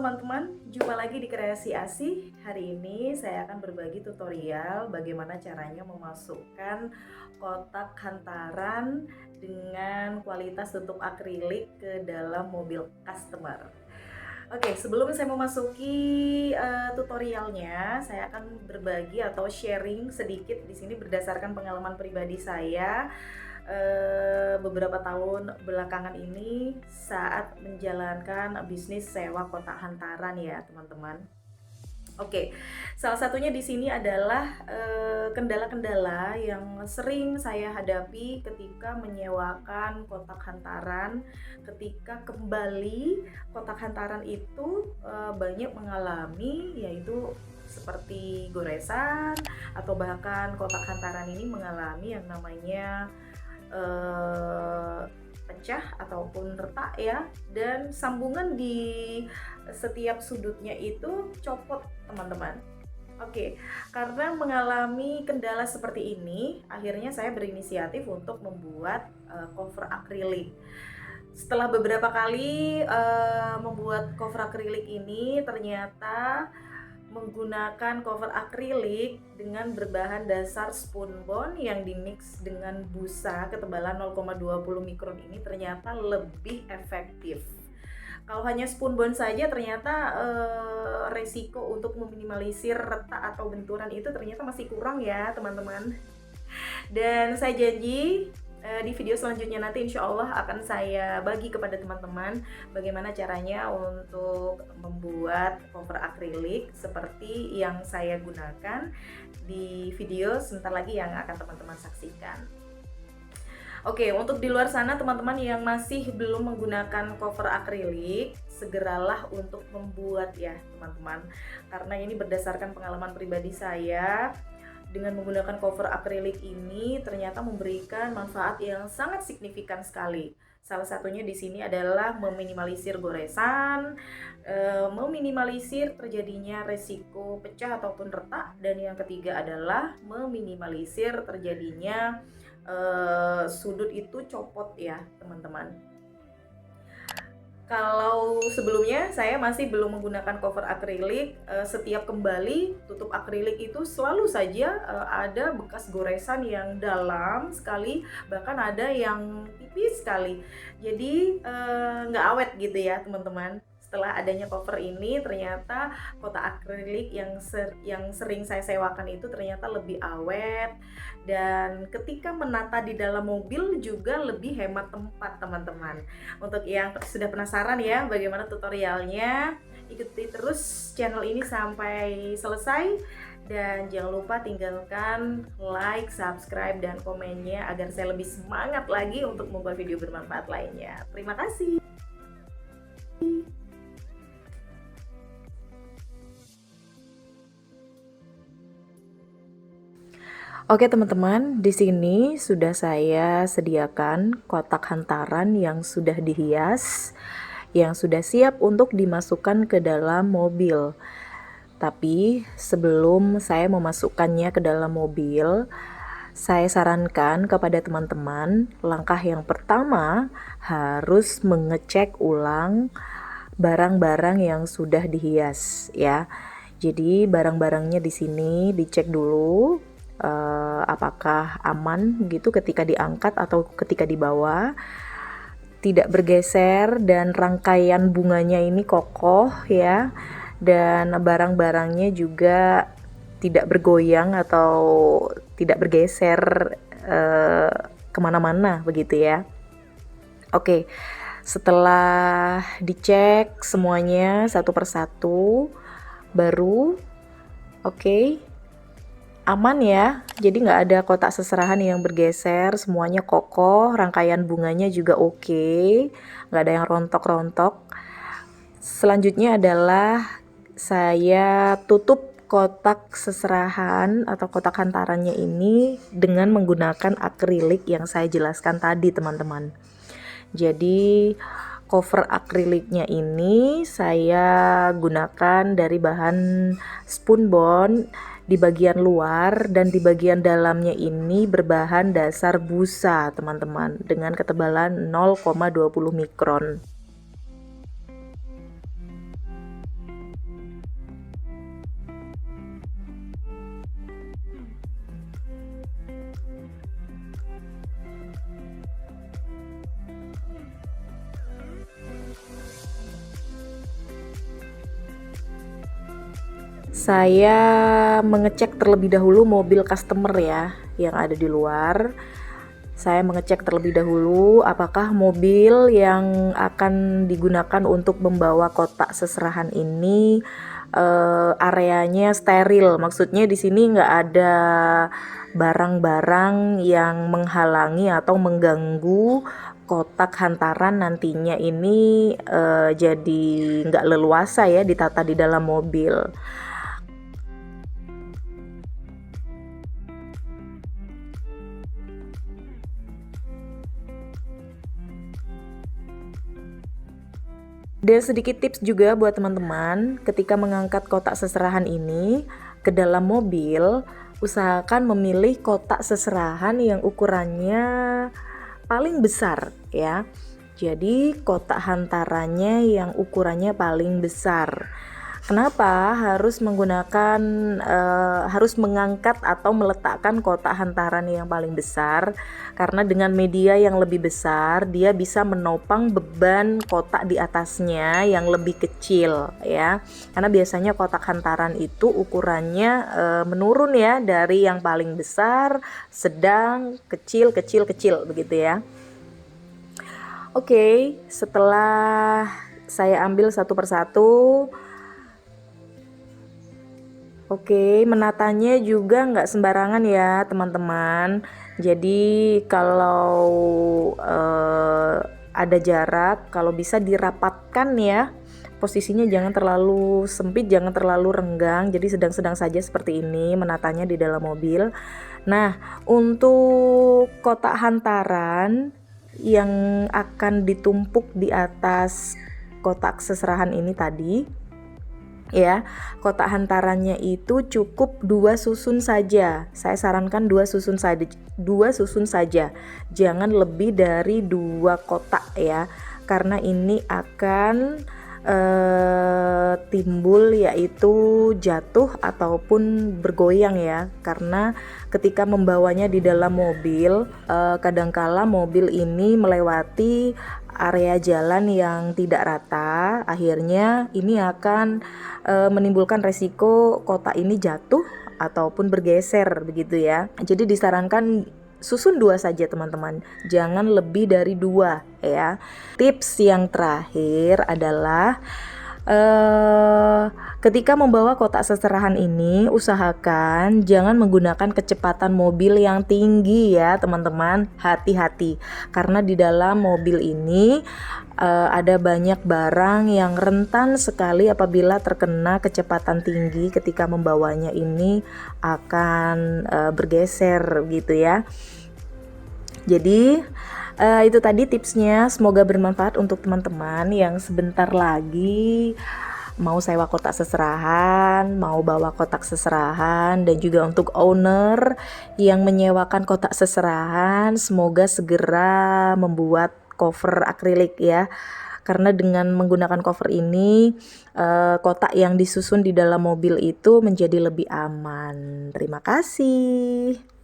teman-teman, jumpa lagi di Kreasi Asih. Hari ini saya akan berbagi tutorial bagaimana caranya memasukkan kotak hantaran dengan kualitas tutup akrilik ke dalam mobil customer. Oke, sebelum saya memasuki tutorialnya, saya akan berbagi atau sharing sedikit di sini berdasarkan pengalaman pribadi saya beberapa tahun belakangan ini saat menjalankan bisnis sewa kotak hantaran ya teman-teman. Oke, salah satunya di sini adalah kendala-kendala yang sering saya hadapi ketika menyewakan kotak hantaran. Ketika kembali kotak hantaran itu banyak mengalami yaitu seperti goresan atau bahkan kotak hantaran ini mengalami yang namanya pecah ataupun retak ya, dan sambungan di setiap sudutnya itu copot teman-teman. Oke, karena mengalami kendala seperti ini, akhirnya saya berinisiatif untuk membuat cover akrilik. Setelah beberapa kali membuat cover akrilik ini, ternyata menggunakan cover akrilik dengan berbahan dasar spunbond yang dimix dengan busa ketebalan 0,20 mikron ini ternyata lebih efektif. Kalau hanya spunbond saja ternyata resiko untuk meminimalisir retak atau benturan itu ternyata masih kurang ya teman-teman. Dan saya janji di video selanjutnya nanti insya Allah akan saya bagi kepada teman-teman bagaimana caranya untuk membuat cover akrilik seperti yang saya gunakan di video sebentar lagi yang akan teman-teman saksikan. Oke, untuk di luar sana teman-teman yang masih belum menggunakan cover akrilik, segeralah untuk membuat ya teman-teman, karena ini berdasarkan pengalaman pribadi saya. Dengan menggunakan cover akrilik ini ternyata memberikan manfaat yang sangat signifikan sekali. Salah satunya di sini adalah meminimalisir goresan, meminimalisir terjadinya resiko pecah ataupun retak, dan yang ketiga adalah meminimalisir terjadinya sudut itu copot ya teman-teman. Kalau sebelumnya saya masih belum menggunakan cover akrilik, setiap kembali tutup akrilik itu selalu saja ada bekas goresan yang dalam sekali, bahkan ada yang tipis sekali. Jadi nggak awet gitu ya teman-teman. Setelah adanya cover ini ternyata kotak akrilik yang sering saya sewakan itu ternyata lebih awet, dan ketika menata di dalam mobil juga lebih hemat tempat teman-teman. Untuk yang sudah penasaran ya bagaimana tutorialnya, ikuti terus channel ini sampai selesai, dan jangan lupa tinggalkan like, subscribe, dan komennya agar saya lebih semangat lagi untuk membuat video bermanfaat lainnya. Terima kasih. Oke teman-teman, di sini sudah saya sediakan kotak hantaran yang sudah dihias, yang sudah siap untuk dimasukkan ke dalam mobil. Tapi sebelum saya memasukkannya ke dalam mobil, saya sarankan kepada teman-teman, langkah yang pertama harus mengecek ulang barang-barang yang sudah dihias ya. Jadi barang-barangnya di sini dicek dulu apakah aman gitu ketika diangkat atau ketika dibawa, tidak bergeser, dan rangkaian bunganya ini kokoh ya, dan barang-barangnya juga tidak bergoyang atau tidak bergeser kemana-mana begitu ya. Oke, setelah dicek semuanya satu persatu, baru aman ya, jadi nggak ada kotak seserahan yang bergeser, semuanya kokoh, rangkaian bunganya juga oke, nggak ada yang rontok-rontok. Selanjutnya adalah saya tutup kotak seserahan atau kotak hantarannya ini dengan menggunakan akrilik yang saya jelaskan tadi teman-teman. Jadi cover akriliknya ini saya gunakan dari bahan spunbond di bagian luar, dan di bagian dalamnya ini berbahan dasar busa teman-teman dengan ketebalan 0,20 mikron. saya mengecek terlebih dahulu mobil customer ya yang ada di luar. Saya mengecek terlebih dahulu apakah mobil yang akan digunakan untuk membawa kotak seserahan ini areanya steril. Maksudnya di sini nggak ada barang-barang yang menghalangi atau mengganggu kotak hantaran nantinya ini jadi nggak leluasa ya ditata di dalam mobil. Dan sedikit tips juga buat teman-teman, ketika mengangkat kotak seserahan ini ke dalam mobil, usahakan memilih kotak seserahan yang ukurannya paling besar ya. Jadi kotak hantarannya yang ukurannya paling besar. Kenapa harus menggunakan harus mengangkat atau meletakkan kotak hantaran yang paling besar? Karena dengan media yang lebih besar, dia bisa menopang beban kotak di atasnya yang lebih kecil ya. Karena biasanya kotak hantaran itu ukurannya menurun ya dari yang paling besar, sedang, kecil, kecil, kecil begitu ya. Oke, setelah saya ambil satu persatu. Oke, menatanya juga nggak sembarangan ya teman-teman. Jadi kalau ada jarak, kalau bisa dirapatkan ya. Posisinya jangan terlalu sempit, jangan terlalu renggang. Jadi sedang-sedang saja seperti ini menatanya di dalam mobil. Nah, untuk kotak hantaran yang akan ditumpuk di atas kotak seserahan ini tadi ya, kotak hantarannya itu cukup 2 susun saja. Saya sarankan 2 susun saja. Jangan lebih dari 2 kotak ya. Karena ini akan timbul yaitu jatuh ataupun bergoyang ya. Karena ketika membawanya di dalam mobil, kadangkala mobil ini melewati area jalan yang tidak rata, akhirnya ini akan menimbulkan resiko kotak ini jatuh ataupun bergeser begitu ya. Jadi disarankan susun 2 saja teman-teman, jangan lebih dari 2 ya. Tips yang terakhir adalah ketika membawa kotak seserahan ini, usahakan jangan menggunakan kecepatan mobil yang tinggi ya teman-teman. Hati-hati, karena di dalam mobil ini ada banyak barang yang rentan sekali apabila terkena kecepatan tinggi. Ketika membawanya ini akan bergeser gitu ya. Jadi itu tadi tipsnya, semoga bermanfaat untuk teman-teman yang sebentar lagi mau sewa kotak seserahan, mau bawa kotak seserahan, dan juga untuk owner yang menyewakan kotak seserahan, semoga segera membuat cover akrilik ya. Karena dengan menggunakan cover ini, kotak yang disusun di dalam mobil itu menjadi lebih aman. Terima kasih.